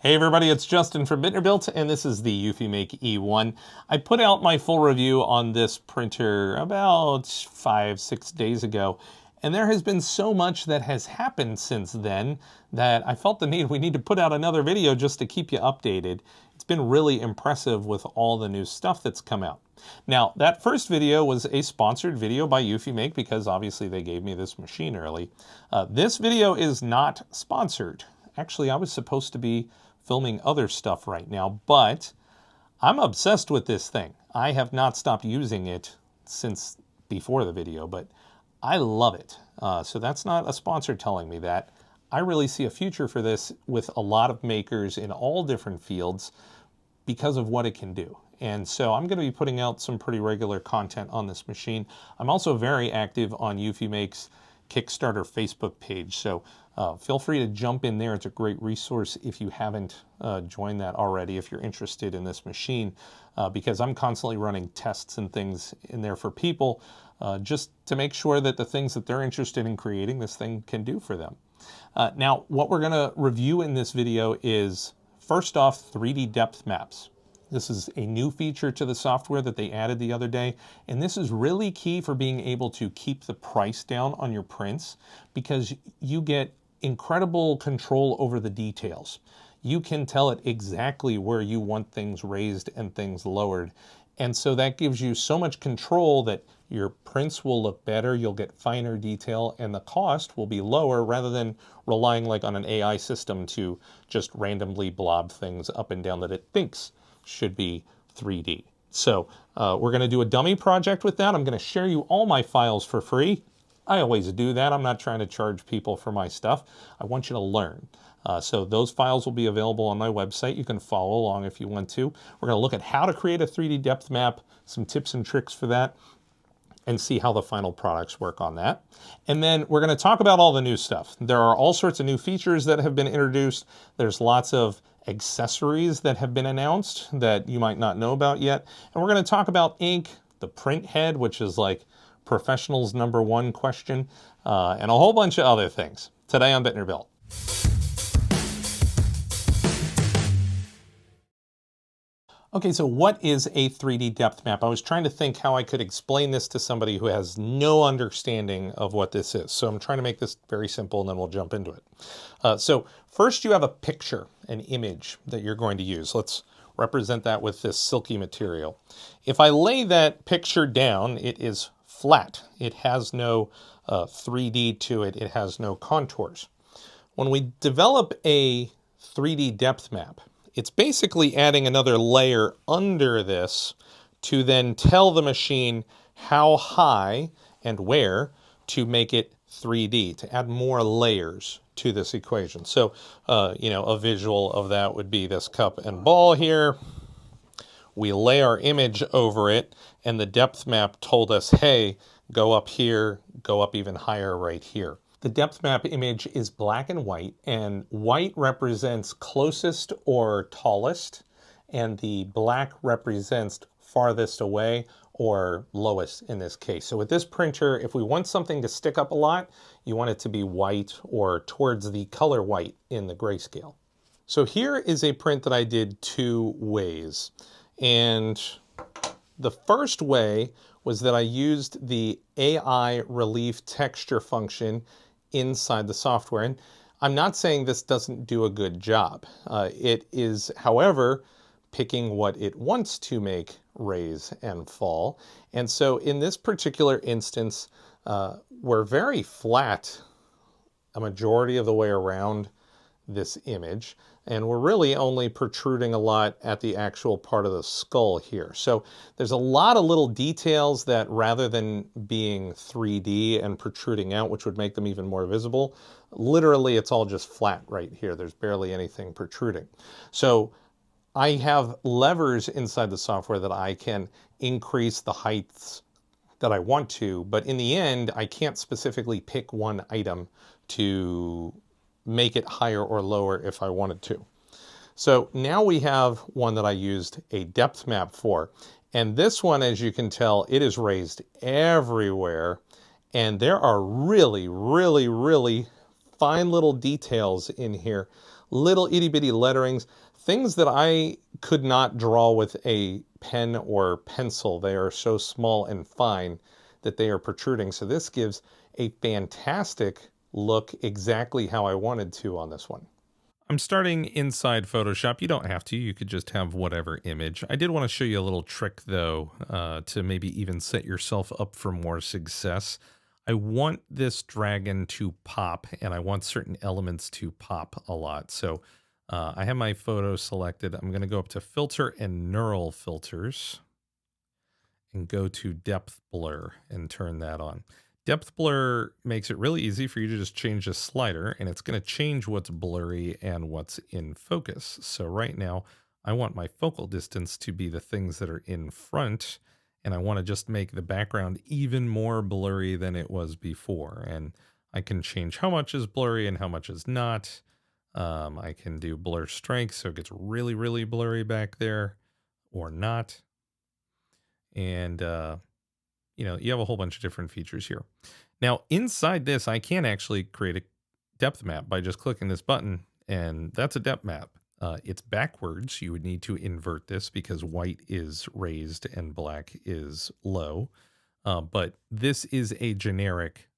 Hey everybody, it's Justin from Built, and this is the eufyMake E1. I put out my full review on this printer about 5-6 days ago, and there has been so much that has happened since then that I felt we need to put out another video just to keep you updated. It's been really impressive with all the new stuff that's come out. Now, that first video was a sponsored video by eufyMake because obviously they gave me this machine early. This video is not sponsored. Actually, I was supposed to be filming other stuff right now, but I'm obsessed with this thing. I have not stopped using it since before the video, but I love it. So that's not a sponsor telling me that. I really see a future for this with a lot of makers in all different fields because of what it can do. And so I'm going to be putting out some pretty regular content on this machine. I'm also very active on eufyMake's Kickstarter Facebook page, so feel free to jump in there. It's a great resource if you haven't joined that already, if you're interested in this machine, because I'm constantly running tests and things in there for people just to make sure that the things that they're interested in creating, this thing can do for them. Now, what we're going to review in this video is, first off, 3D depth maps. This is a new feature to the software that they added the other day, and this is really key for being able to keep the price down on your prints because you get incredible control over the details. You can tell it exactly where you want things raised and things lowered, and so that gives you so much control that your prints will look better, you'll get finer detail, and the cost will be lower rather than relying like on an AI system to just randomly blob things up and down that it thinks should be 3D. So we're going to do a dummy project with that. I'm going to share you all my files for free. I always do that. I'm not trying to charge people for my stuff. I want you to learn. So those files will be available on my website. You can follow along if you want to. We're going to look at how to create a 3D depth map, some tips and tricks for that, and see how the final products work on that. And then we're going to talk about all the new stuff. There are all sorts of new features that have been introduced. There's lots of accessories that have been announced that you might not know about yet. And we're going to talk about ink, the print head, which is like professionals' #1 question, and a whole bunch of other things today on Built. Okay, so what is a 3D depth map? I was trying to think how I could explain this to somebody who has no understanding of what this is. So I'm trying to make this very simple and then we'll jump into it. So first you have a picture, an image that you're going to use. Let's represent that with this silky material. If I lay that picture down, it is flat. It has no 3D to it. It has no contours. When we develop a 3D depth map, it's basically adding another layer under this to then tell the machine how high and where to make it 3D, to add more layers to this equation. So, a visual of that would be this cup and ball here. We lay our image over it, and the depth map told us, hey, go up here, go up even higher right here. The depth map image is black and white represents closest or tallest, and the black represents farthest away or lowest in this case. So with this printer, if we want something to stick up a lot, you want it to be white or towards the color white in the grayscale. So here is a print that I did 2 ways. And the first way was that I used the AI relief texture function inside the software. And I'm not saying this doesn't do a good job. It is, however, picking what it wants to make raise and fall. And so in this particular instance, we're very flat a majority of the way around this image, and we're really only protruding a lot at the actual part of the skull here. So there's a lot of little details that, rather than being 3D and protruding out, which would make them even more visible, literally it's all just flat right here. There's barely anything protruding. So I have levers inside the software that I can increase the heights that I want to, but in the end, I can't specifically pick one item to make it higher or lower if I wanted to. So now we have one that I used a depth map for. And this one, as you can tell, it is raised everywhere. And there are really, really, really fine little details in here, little itty bitty letterings, things that I could not draw with a pen or pencil. They are so small and fine that they are protruding. So this gives a fantastic look exactly how I wanted to on this one. I'm starting inside Photoshop. You don't have to. You could just have whatever image. I did want to show you a little trick, though, to maybe even set yourself up for more success. I want this dragon to pop, and I want certain elements to pop a lot. So I have my photo selected. I'm going to go up to Filter and Neural Filters and go to Depth Blur and turn that on. Depth blur makes it really easy for you to just change a slider, and it's going to change what's blurry and what's in focus. So right now, I want my focal distance to be the things that are in front, and I want to just make the background even more blurry than it was before. And I can change how much is blurry and how much is not. I can do blur strength, so it gets really, really blurry back there, or not. And you have a whole bunch of different features here. Now, inside this, I can actually create a depth map by just clicking this button, and that's a depth map. It's backwards. You would need to invert this because white is raised and black is low. But this is a generic,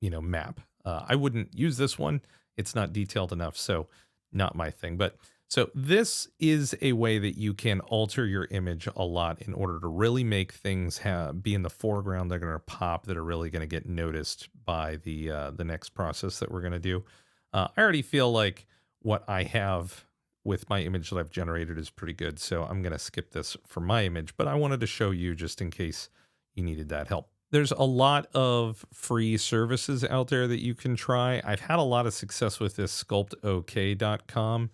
map. I wouldn't use this one. It's not detailed enough, so not my thing. But so this is a way that you can alter your image a lot in order to really make things be in the foreground. They're going to pop, that are really going to get noticed by the next process that we're going to do. I already feel like what I have with my image that I've generated is pretty good, so I'm going to skip this for my image, but I wanted to show you just in case you needed that help. There's a lot of free services out there that you can try. I've had a lot of success with this sculptok.com.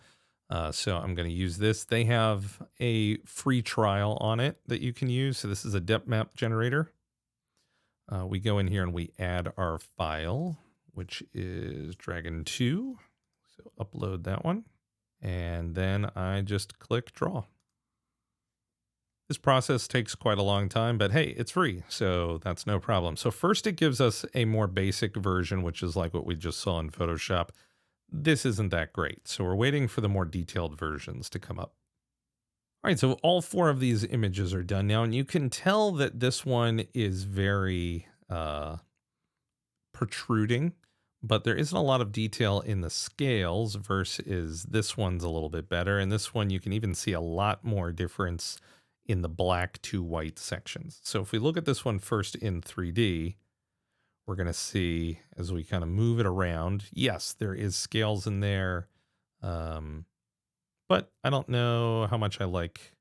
So I'm going to use this. They have a free trial on it that you can use. So this is a depth map generator. We go in here and we add our file, which is Dragon 2. So upload that one. And then I just click draw. This process takes quite a long time, but hey, it's free, so that's no problem. So first it gives us a more basic version, which is like what we just saw in Photoshop. This isn't that great, so we're waiting for the more detailed versions to come up. All right, so all 4 of these images are done now, and you can tell that this one is very protruding, but there isn't a lot of detail in the scales versus this one's a little bit better. And this one, you can even see a lot more difference in the black to white sections. So if we look at this one first in 3D, we're going to see as we kind of move it around, yes, there is scales in there, but I don't know how much I like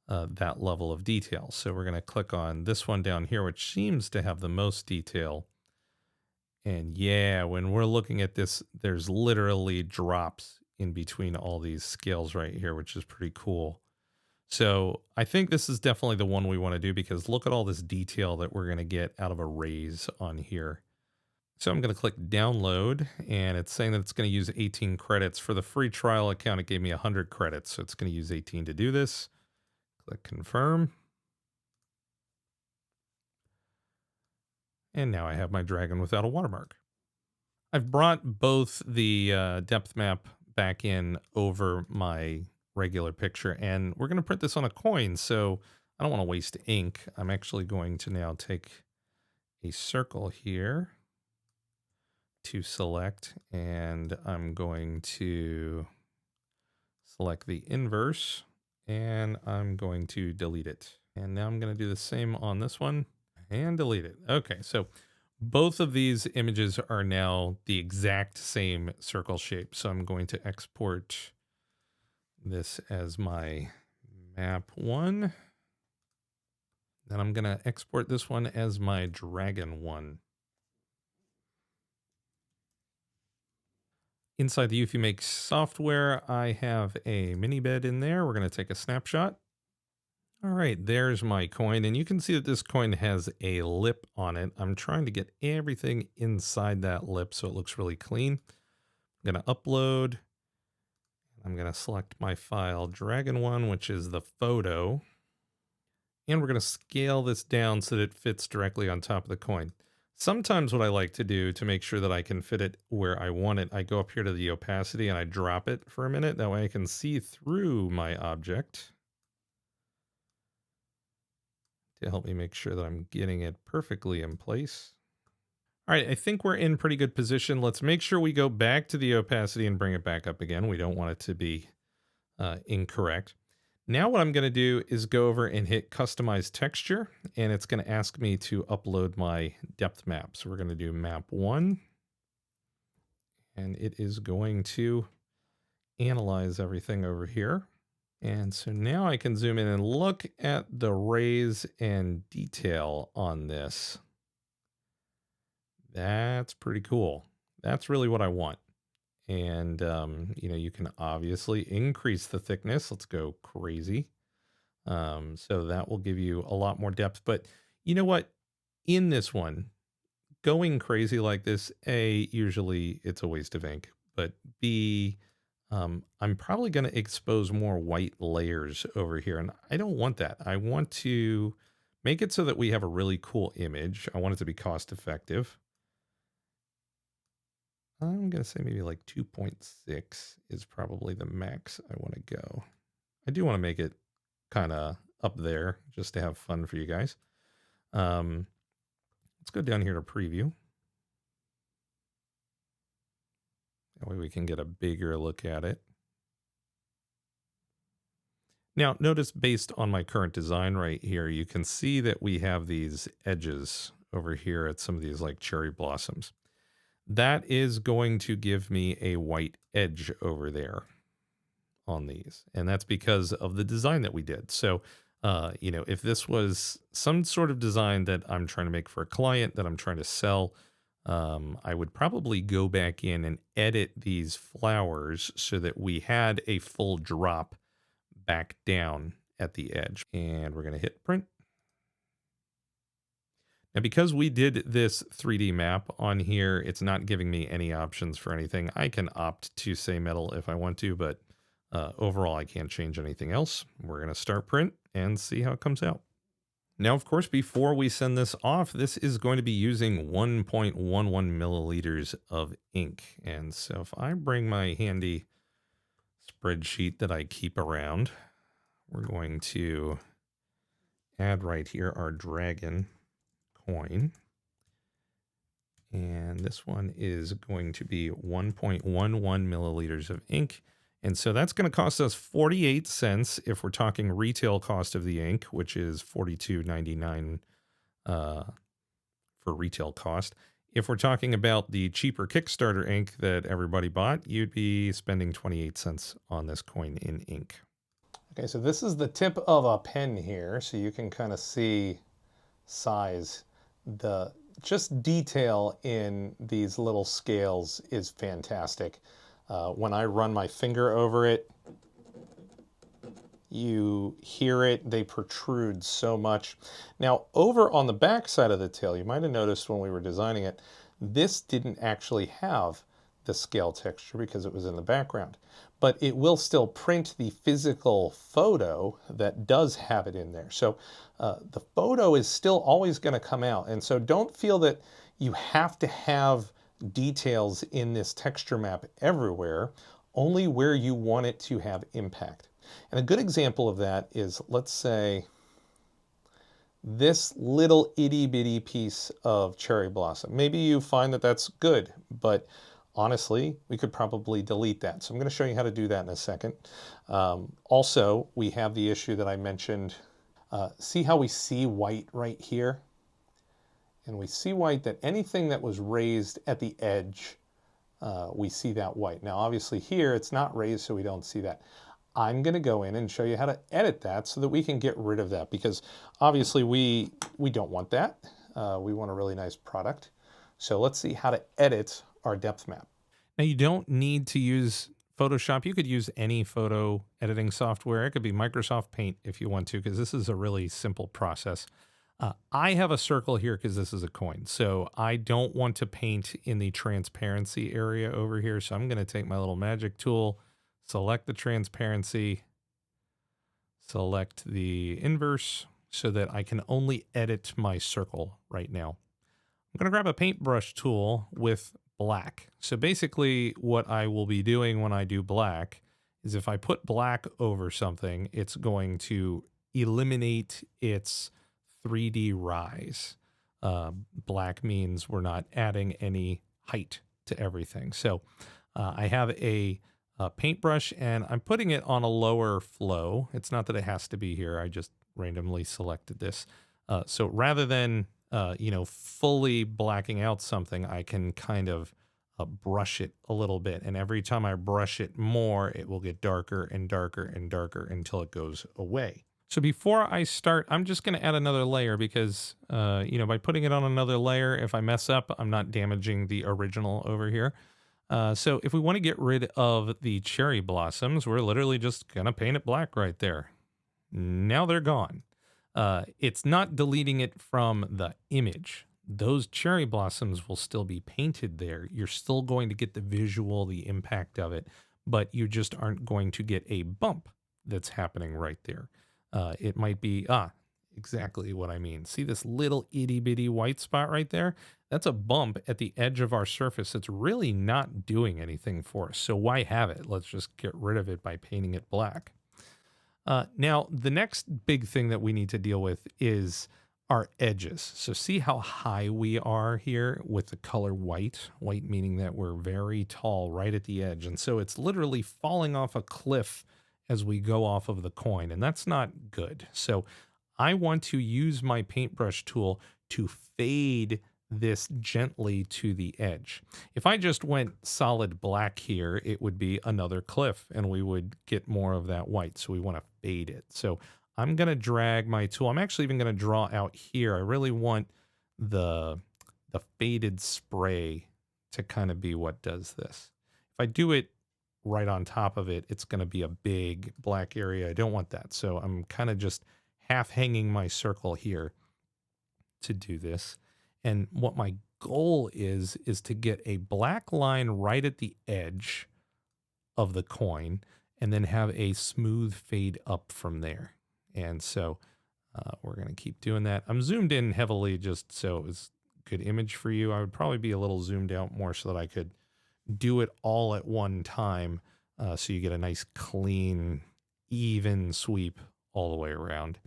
that level of detail. So we're going to click on this one down here, which seems to have the most detail. And yeah, when we're looking at this, there's literally drops in between all these scales right here, which is pretty cool. So I think this is definitely the one we want to do because look at all this detail that we're going to get out of a raise on here. So I'm going to click download, and it's saying that it's going to use 18 credits. For the free trial account, it gave me 100 credits. So it's going to use 18 to do this. Click confirm. And now I have my dragon without a watermark. I've brought both the depth map back in over my regular picture, and we're going to print this on a coin, so I don't want to waste ink. I'm actually going to now take a circle here to select, and I'm going to select the inverse, and I'm going to delete it. And now I'm going to do the same on this one and delete it. Okay, so both of these images are now the exact same circle shape. So I'm going to export this as my map 1. Then I'm going to export this one as my dragon 1. Inside the eufyMake software, I have a mini bed in there. We're going to take a snapshot. All right, there's my coin, and you can see that this coin has a lip on it. I'm trying to get everything inside that lip so it looks really clean. I'm going to upload. I'm going to select my file Dragon1, which is the photo. And we're going to scale this down so that it fits directly on top of the coin. Sometimes what I like to do to make sure that I can fit it where I want it, I go up here to the opacity and I drop it for a minute. That way I can see through my object to help me make sure that I'm getting it perfectly in place. All right, I think we're in pretty good position. Let's make sure we go back to the opacity and bring it back up again. We don't want it to be incorrect. Now what I'm going to do is go over and hit customize texture, and it's going to ask me to upload my depth map. So we're going to do map 1, and it is going to analyze everything over here. And so now I can zoom in and look at the raise and detail on this. That's pretty cool. That's really what I want. And, you can obviously increase the thickness. Let's go crazy. So that will give you a lot more depth. But you know what? In this one, going crazy like this, A, usually it's a waste of ink. But B, I'm probably going to expose more white layers over here. And I don't want that. I want to make it so that we have a really cool image. I want it to be cost effective. I'm going to say maybe like 2.6 is probably the max I want to go. I do want to make it kind of up there just to have fun for you guys. Let's go down here to preview. That way we can get a bigger look at it. Now, notice based on my current design right here, you can see that we have these edges over here at some of these like cherry blossoms. That is going to give me a white edge over there on these. And that's because of the design that we did. So, if this was some sort of design that I'm trying to make for a client that I'm trying to sell, I would probably go back in and edit these flowers so that we had a full drop back down at the edge. And we're going to hit print. Now, because we did this 3D map on here, it's not giving me any options for anything. I can opt to say metal if I want to, but overall, I can't change anything else. We're going to start print and see how it comes out. Now, of course, before we send this off, this is going to be using 1.11 milliliters of ink. And so if I bring my handy spreadsheet that I keep around, we're going to add right here our dragon coin. And this one is going to be 1.11 milliliters of ink. And so that's going to cost us 48 cents if we're talking retail cost of the ink, which is $42.99 for retail cost. If we're talking about the cheaper Kickstarter ink that everybody bought, you'd be spending 28 cents on this coin in ink. Okay, so this is the tip of a pen here, so you can kind of see size. The just detail in these little scales is fantastic. When I run my finger over it, you hear it, they protrude so much. Now, over on the back side of the tail, you might have noticed when we were designing it, this didn't actually have the scale texture because it was in the background. But it will still print the physical photo that does have it in there. So the photo is still always going to come out. And so don't feel that you have to have details in this texture map everywhere, only where you want it to have impact. And a good example of that is, let's say, this little itty bitty piece of cherry blossom. Maybe you find that that's good, but honestly, we could probably delete that. So I'm going to show you how to do that in a second. Also, we have the issue that I mentioned. See how we see white right here? And we see white that anything that was raised at the edge, we see that white. Now, obviously here, it's not raised, so we don't see that. I'm going to go in and show you how to edit that so that we can get rid of that, because obviously we don't want that. We want a really nice product. So let's see how to edit our depth map. Now, you don't need to use Photoshop. You could use any photo editing software. It could be Microsoft Paint if you want to, because this is a really simple process. I have a circle here because this is a coin. So I don't want to paint in the transparency area over here. So I'm going to take my little magic tool, select the transparency, select the inverse so that I can only edit my circle right now. I'm going to grab a paintbrush tool with black. So basically what I will be doing when I do black is if I put black over something, it's going to eliminate its 3D rise. Black means we're not adding any height to everything. So I have a paintbrush and I'm putting it on a lower flow. It's not that it has to be here. I just randomly selected this. So rather than fully blacking out something, I can kind of brush it a little bit. And every time I brush it more, it will get darker and darker and darker until it goes away. So before I start, I'm just going to add another layer because, by putting it on another layer, if I mess up, I'm not damaging the original over here. So if we want to get rid of the cherry blossoms, we're literally just going to paint it black right there. Now they're gone. It's not deleting it from the image. Those cherry blossoms will still be painted there. You're still going to get the visual, the impact of it, but you just aren't going to get a bump that's happening right there. It might be, exactly what I mean. See this little itty bitty white spot right there? That's a bump at the edge of our surface. It's really not doing anything for us. So why have it? Let's just get rid of it by painting it black. Now, the next big thing that we need to deal with is our edges. So see how high we are here with the color white? White meaning that we're very tall right at the edge. And so it's literally falling off a cliff as we go off of the coin, and that's not good. So I want to use my paintbrush tool to fade this gently to the edge. If I just went solid black here, it would be another cliff and we would get more of that white. So we want to fade it. So I'm going to drag my tool. I'm actually even going to draw out here. I really want the faded spray to kind of be what does this. If I do it right on top of it, it's going to be a big black area. I don't want that. So I'm kind of just half hanging my circle here to do this. And what my goal is to get a black line right at the edge of the coin and then have a smooth fade up from there. And so we're going to keep doing that. I'm zoomed in heavily just so it was a good image for you. I would probably be a little zoomed out more so that I could do it all at one time so you get a nice clean, even sweep all the way around.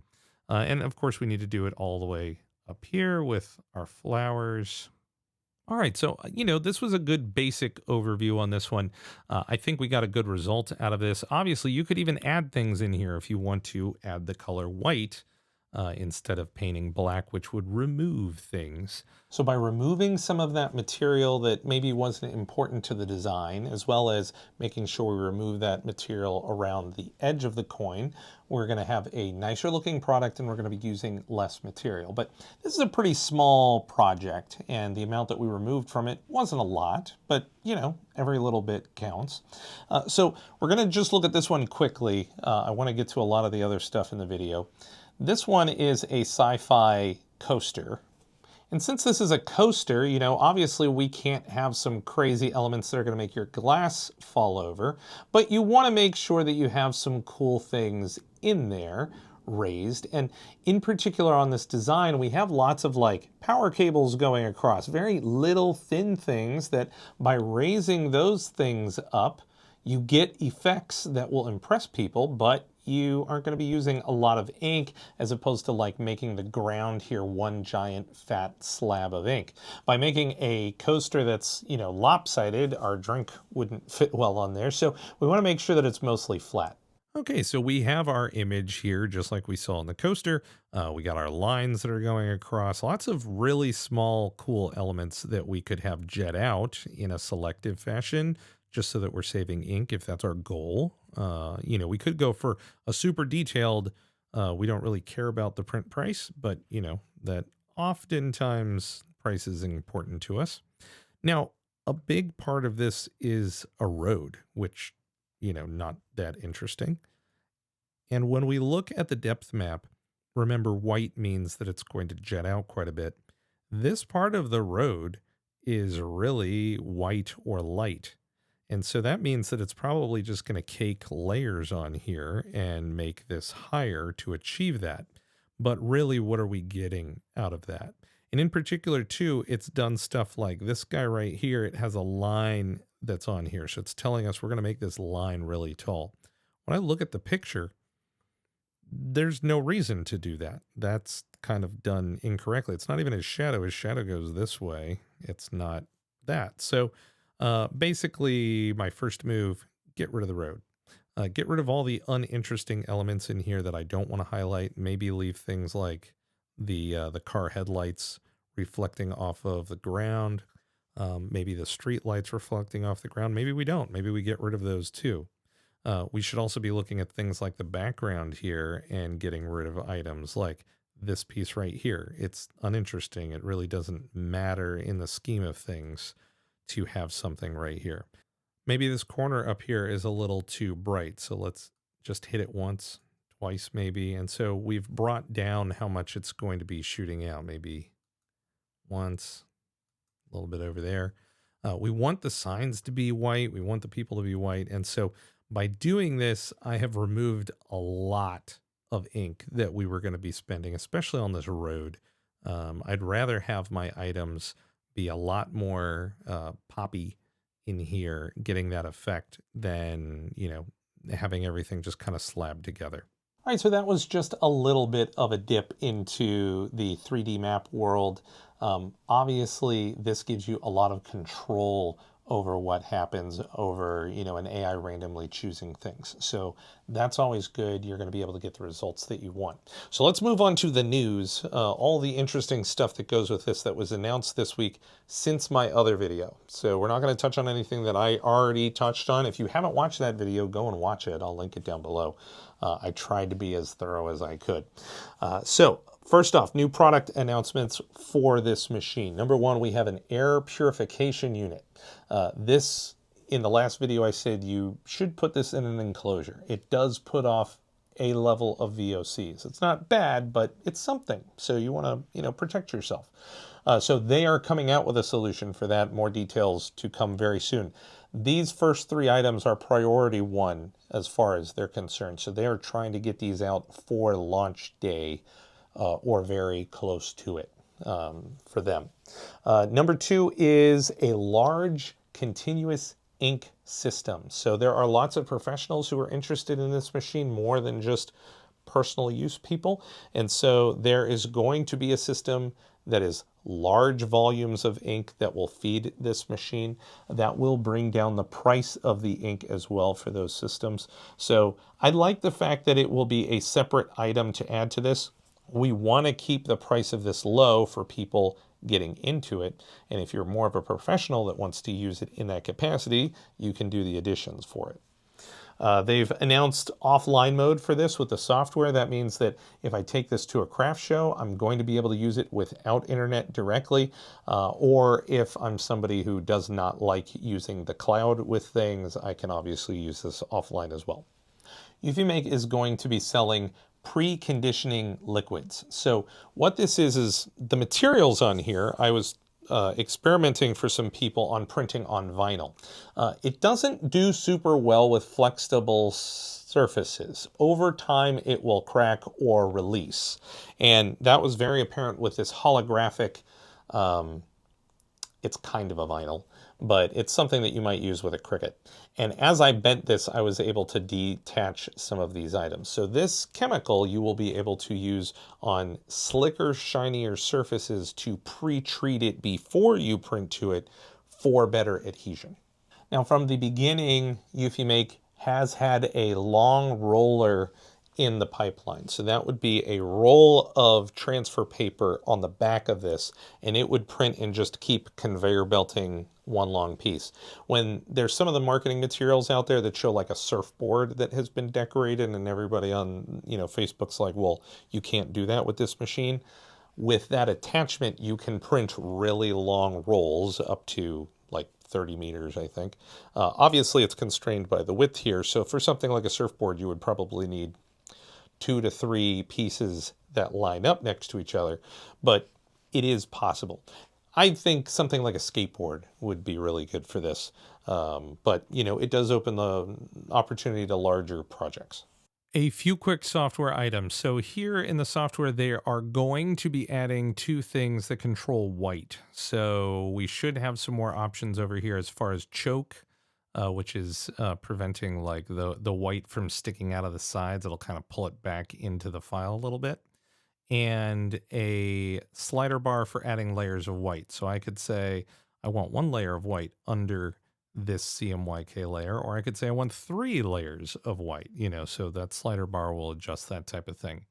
And of course, we need to do it all the way up here with our flowers. All right, so, this was a good basic overview on this one. I think we got a good result out of this. Obviously, you could even add things in here if you want to add the color white instead of painting black, which would remove things. So by removing some of that material that maybe wasn't important to the design, as well as making sure we remove that material around the edge of the coin, we're going to have a nicer looking product and we're going to be using less material. But this is a pretty small project and the amount that we removed from it wasn't a lot, but every little bit counts. So we're going to just look at this one quickly. I want to get to a lot of the other stuff in the video. This one is a sci-fi coaster. And since this is a coaster, obviously we can't have some crazy elements that are going to make your glass fall over, but you want to make sure that you have some cool things in there raised. And in particular on this design, we have lots of power cables going across, very little thin things that by raising those things up, you get effects that will impress people, but you aren't going to be using a lot of ink as opposed to making the ground here one giant fat slab of ink. By making a coaster that's, lopsided, our drink wouldn't fit well on there. So we want to make sure that it's mostly flat. Okay, so we have our image here, just like we saw in the coaster. We got our lines that are going across, lots of really small, cool elements that we could have jet out in a selective fashion, just so that we're saving ink if that's our goal. We could go for a super detailed, we don't really care about the print price, but that oftentimes price is important to us. Now, a big part of this is a road, which, not that interesting. And when we look at the depth map, remember white means that it's going to jet out quite a bit. This part of the road is really white or light. And so that means that it's probably just going to cake layers on here and make this higher to achieve that. But really, what are we getting out of that? And in particular, too, it's done stuff like this guy right here. It has a line that's on here. So it's telling us we're going to make this line really tall. When I look at the picture, there's no reason to do that. That's kind of done incorrectly. It's not even his shadow. His shadow goes this way. It's not that. So basically, my first move, get rid of the road. Get rid of all the uninteresting elements in here that I don't want to highlight. Maybe leave things like the car headlights reflecting off of the ground. Maybe the street lights reflecting off the ground. Maybe we don't. Maybe we get rid of those too. We should also be looking at things like the background here and getting rid of items like this piece right here. It's uninteresting. It really doesn't matter in the scheme of things to have something right here. Maybe this corner up here is a little too bright. So let's just hit it once, twice maybe. And so we've brought down how much it's going to be shooting out. Maybe once, a little bit over there. We want the signs to be white. We want the people to be white. And so by doing this, I have removed a lot of ink that we were going to be spending, especially on this road. I'd rather have my items be a lot more poppy in here, getting that effect than, having everything just kind of slabbed together. All right, so that was just a little bit of a dip into the 3D map world. Obviously, this gives you a lot of control over what happens over, an AI randomly choosing things. So that's always good. You're going to be able to get the results that you want. So let's move on to the news, all the interesting stuff that goes with this that was announced this week since my other video. So we're not going to touch on anything that I already touched on. If you haven't watched that video, go and watch it. I'll link it down below. I tried to be as thorough as I could. So first off, new product announcements for this machine. Number one, we have an air purification unit. This, in the last video, I said you should put this in an enclosure. It does put off a level of VOCs. It's not bad, but it's something. So you want to, protect yourself. So they are coming out with a solution for that. More details to come very soon. These first three items are priority one as far as they're concerned. So they are trying to get these out for launch day or very close to it for them. Number two is a large continuous ink system. So there are lots of professionals who are interested in this machine more than just personal use people. And so there is going to be a system that is large volumes of ink that will feed this machine. That will bring down the price of the ink as well for those systems. So I like the fact that it will be a separate item to add to this. We want to keep the price of this low for people getting into it. And if you're more of a professional that wants to use it in that capacity, you can do the additions for it. They've announced offline mode for this with the software. That means that if I take this to a craft show, I'm going to be able to use it without internet directly. Or if I'm somebody who does not like using the cloud with things, I can obviously use this offline as well. eufyMake is going to be selling preconditioning liquids. So what this is the materials on here. I was experimenting for some people on printing on vinyl. It doesn't do super well with flexible surfaces. Over time, it will crack or release. And that was very apparent with this holographic, it's kind of a vinyl, but it's something that you might use with a Cricut. And as I bent this, I was able to detach some of these items. So this chemical you will be able to use on slicker, shinier surfaces to pre-treat it before you print to it for better adhesion. Now, from the beginning, eufyMake has had a long roller in the pipeline. So that would be a roll of transfer paper on the back of this, and it would print and just keep conveyor belting one long piece. When there's some of the marketing materials out there that show like a surfboard that has been decorated, and everybody on Facebook's like, well, you can't do that with this machine. With that attachment, you can print really long rolls up to like 30 meters, I think. Obviously, it's constrained by the width here. So for something like a surfboard, you would probably need 2 to 3 pieces that line up next to each other, but it is possible. I think something like a skateboard would be really good for this, but it does open the opportunity to larger projects. A few quick software items. So here in the software, they are going to be adding two things that control white. So we should have some more options over here as far as choke, which is preventing like the white from sticking out of the sides. It'll kind of pull it back into the file a little bit. And a slider bar for adding layers of white. So I could say I want one layer of white under this CMYK layer, or I could say I want 3 layers of white, so that slider bar will adjust that type of thing.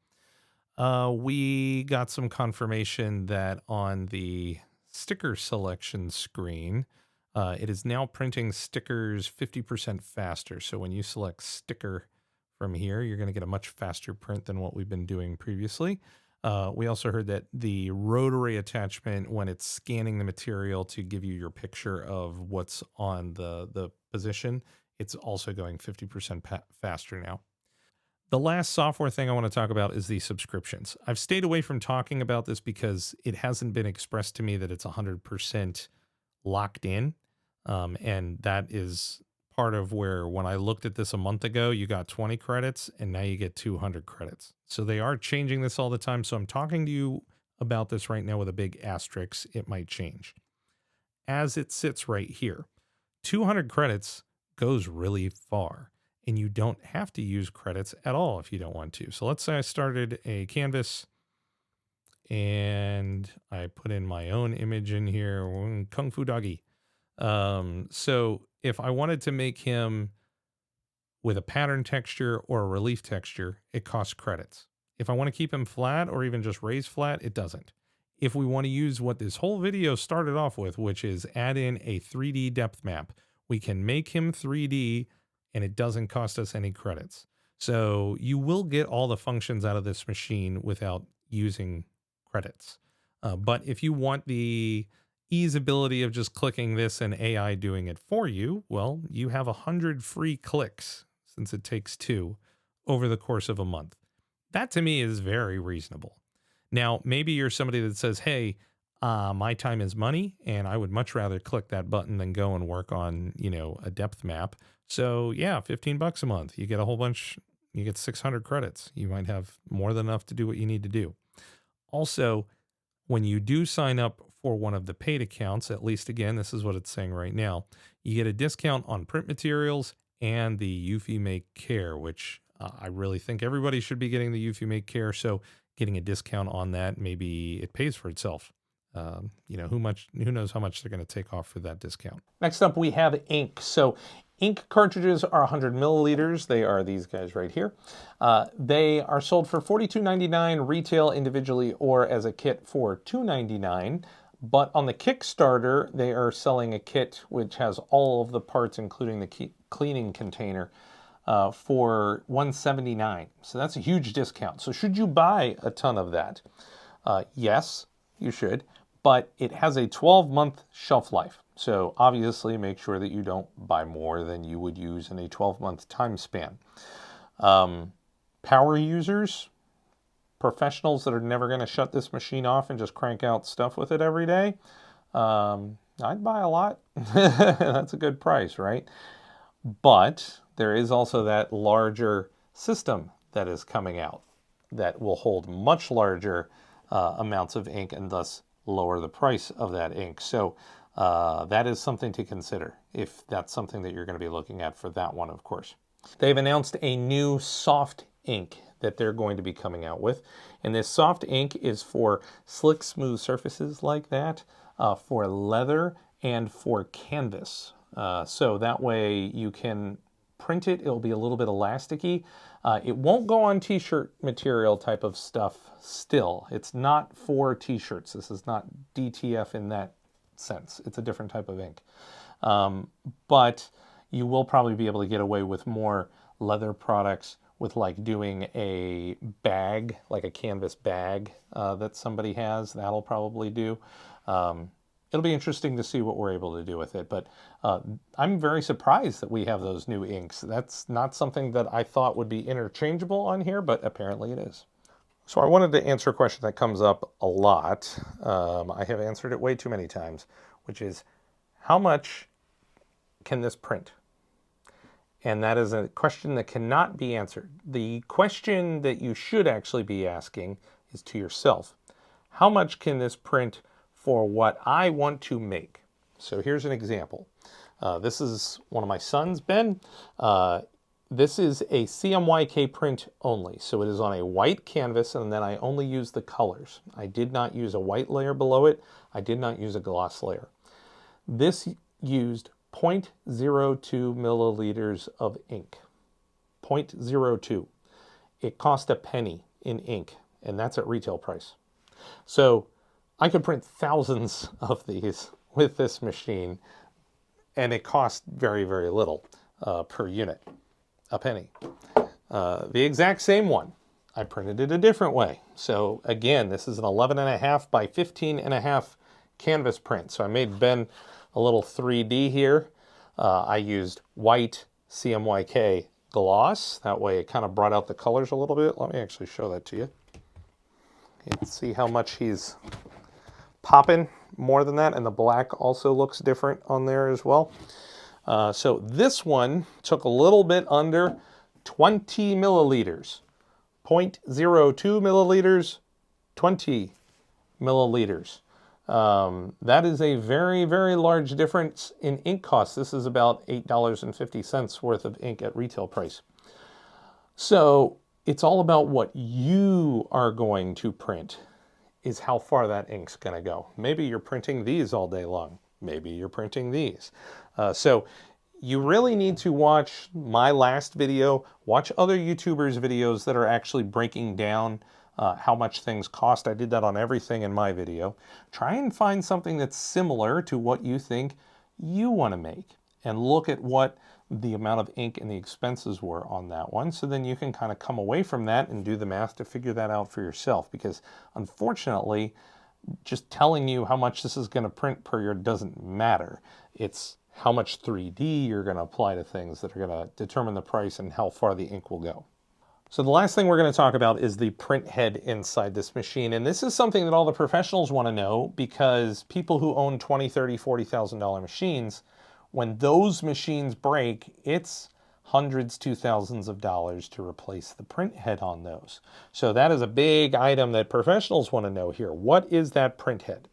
We got some confirmation that on the sticker selection screen, it is now printing stickers 50% faster. So when you select sticker from here, you're going to get a much faster print than what we've been doing previously. We also heard that the rotary attachment, when it's scanning the material to give you your picture of what's on the position, it's also going 50% faster now. The last software thing I want to talk about is the subscriptions. I've stayed away from talking about this because it hasn't been expressed to me that it's 100% locked in. And that is part of where when I looked at this a month ago, you got 20 credits and now you get 200 credits. So they are changing this all the time. So I'm talking to you about this right now with a big asterisk. It might change. As it sits right here, 200 credits goes really far. And you don't have to use credits at all if you don't want to. So let's say I started a canvas and I put in my own image in here, Kung Fu Doggy. So if I wanted to make him with a pattern texture or a relief texture, it costs credits. If I want to keep him flat or even just raise flat, it doesn't. If we want to use what this whole video started off with, which is add in a 3D depth map, we can make him 3D and it doesn't cost us any credits. So you will get all the functions out of this machine without using credits. But if you want the easeability of just clicking this and AI doing it for you, well, you have 100 free clicks since it takes 2 over the course of a month. That to me is very reasonable. Now, maybe you're somebody that says, hey, my time is money, and I would much rather click that button than go and work on, a depth map. So yeah, $15 a month. You get a whole bunch, you get 600 credits. You might have more than enough to do what you need to do. Also, when you do sign up for one of the paid accounts, at least again, this is what it's saying right now, you get a discount on print materials and the eufyMake Care, which I really think everybody should be getting the eufyMake Care. So getting a discount on that, maybe it pays for itself. Who knows how much they're going to take off for that discount. Next up, we have ink. So ink cartridges are 100 milliliters. They are these guys right here. They are sold for $42.99 retail individually or as a kit for $2.99. But on the Kickstarter, they are selling a kit which has all of the parts, including the cleaning container, for $179. So that's a huge discount. So should you buy a ton of that? Yes, you should. But it has a 12-month shelf life. So obviously make sure that you don't buy more than you would use in a 12-month time span. Power users, professionals that are never going to shut this machine off and just crank out stuff with it every day, I'd buy a lot. That's a good price, right? But there is also that larger system that is coming out that will hold much larger amounts of ink and thus lower the price of that ink. So that is something to consider if that's something that you're going to be looking at for that one, of course. They've announced a new soft ink that they're going to be coming out with. And this soft ink is for slick, smooth surfaces like that, for leather and for canvas. So that way you can print it. It'll be a little bit elasticy. It won't go on t-shirt material type of stuff still. It's not for t-shirts. This is not DTF in that sense. It's a different type of ink. But you will probably be able to get away with more leather products with like doing a bag, like a canvas bag that somebody has. That'll probably do. It'll be interesting to see what we're able to do with it, but I'm very surprised that we have those new inks. That's not something that I thought would be interchangeable on here, but apparently it is. So I wanted to answer a question that comes up a lot. I have answered it way too many times, which is how much can this print? And that is a question that cannot be answered. The question that you should actually be asking is to yourself. How much can this print for what I want to make? So here's an example. This is one of my sons, Ben. This is a CMYK print only. So it is on a white canvas, and then I only use the colors. I did not use a white layer below it. I did not use a gloss layer. This used 0.02 milliliters of ink. 0.02. It cost a penny in ink, and that's at retail price. So I could print thousands of these with this machine, and it cost very, very little per unit, a penny. The exact same one, I printed it a different way. So again, this is an 11.5 by 15.5 canvas print. So I made Ben a little 3D here. I used white CMYK gloss. That way it kind of brought out the colors a little bit. Let me actually show that to you. You can see how much he's popping more than that, and the black also looks different on there as well. So this one took a little bit under 20 milliliters. 0.02 milliliters, 20 milliliters. That is a very, very large difference in ink costs. This is about $8.50 worth of ink at retail price. So it's all about what you are going to print, is how far that ink's going to go. Maybe you're printing these all day long. Maybe you're printing these. So you really need to watch my last video, watch other YouTubers' videos that are actually breaking down how much things cost. I did that on everything in my video. Try and find something that's similar to what you think you want to make, and look at what the amount of ink and the expenses were on that one. So then you can kind of come away from that and do the math to figure that out for yourself. Because unfortunately, just telling you how much this is going to print per year doesn't matter. It's how much 3D you're going to apply to things that are going to determine the price and how far the ink will go. So the last thing we're going to talk about is the print head inside this machine. And this is something that all the professionals want to know, because people who own $20,000, $30,000, $40,000 machines, when those machines break, it's hundreds to thousands of dollars to replace the print head on those. So that is a big item that professionals want to know here. What is that print head?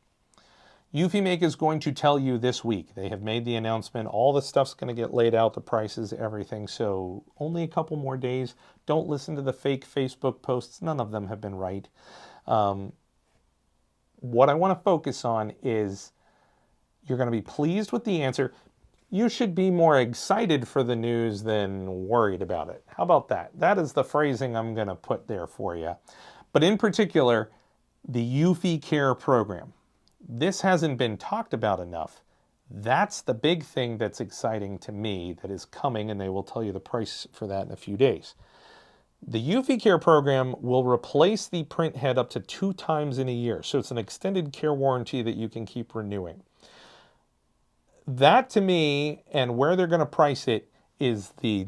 eufyMake is going to tell you this week. They have made the announcement. All the stuff's going to get laid out, the prices, everything. So only a couple more days. Don't listen to the fake Facebook posts. None of them have been right. What I want to focus on is you're going to be pleased with the answer. You should be more excited for the news than worried about it. How about that? That is the phrasing I'm going to put there for you. But in particular, the eufyCare program. This hasn't been talked about enough. That's the big thing that's exciting to me that is coming, and they will tell you the price for that in a few days. The eufyCare program will replace the print head up to 2 times in a year. So it's an extended care warranty that you can keep renewing. That to me, and where they're going to price it, is the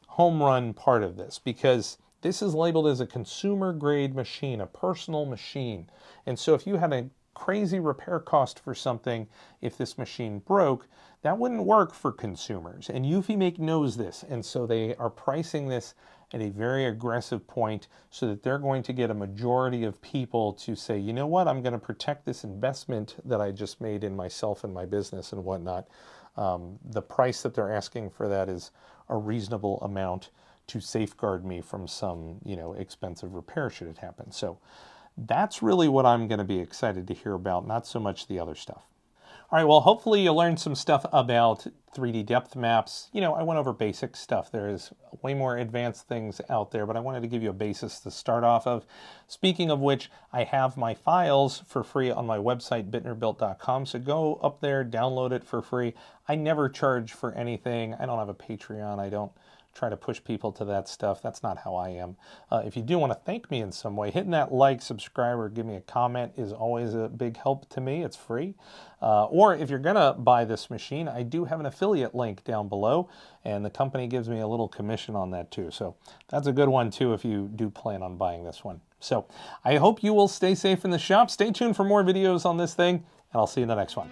home run part of this, because this is labeled as a consumer grade machine, a personal machine. And so if you had a crazy repair cost for something, if this machine broke, that wouldn't work for consumers. And eufyMake knows this, and so they are pricing this at a very aggressive point so that they're going to get a majority of people to say, you know what, I'm going to protect this investment that I just made in myself and my business and whatnot. The price that they're asking for that is a reasonable amount to safeguard me from some, expensive repair should it happen. So that's really what I'm going to be excited to hear about, not so much the other stuff. All right, well, hopefully you learned some stuff about 3D depth maps. I went over basic stuff. There is way more advanced things out there, but I wanted to give you a basis to start off of. Speaking of which, I have my files for free on my website, bittnerbuilt.com, so go up there, download it for free. I never charge for anything. I don't have a Patreon. I don't try to push people to that stuff. That's not how I am. If you do want to thank me in some way, hitting that like, subscribe, or give me a comment is always a big help to me. It's free. Or if you're going to buy this machine, I do have an affiliate link down below, and the company gives me a little commission on that too. So that's a good one too if you do plan on buying this one. So I hope you will stay safe in the shop. Stay tuned for more videos on this thing, and I'll see you in the next one.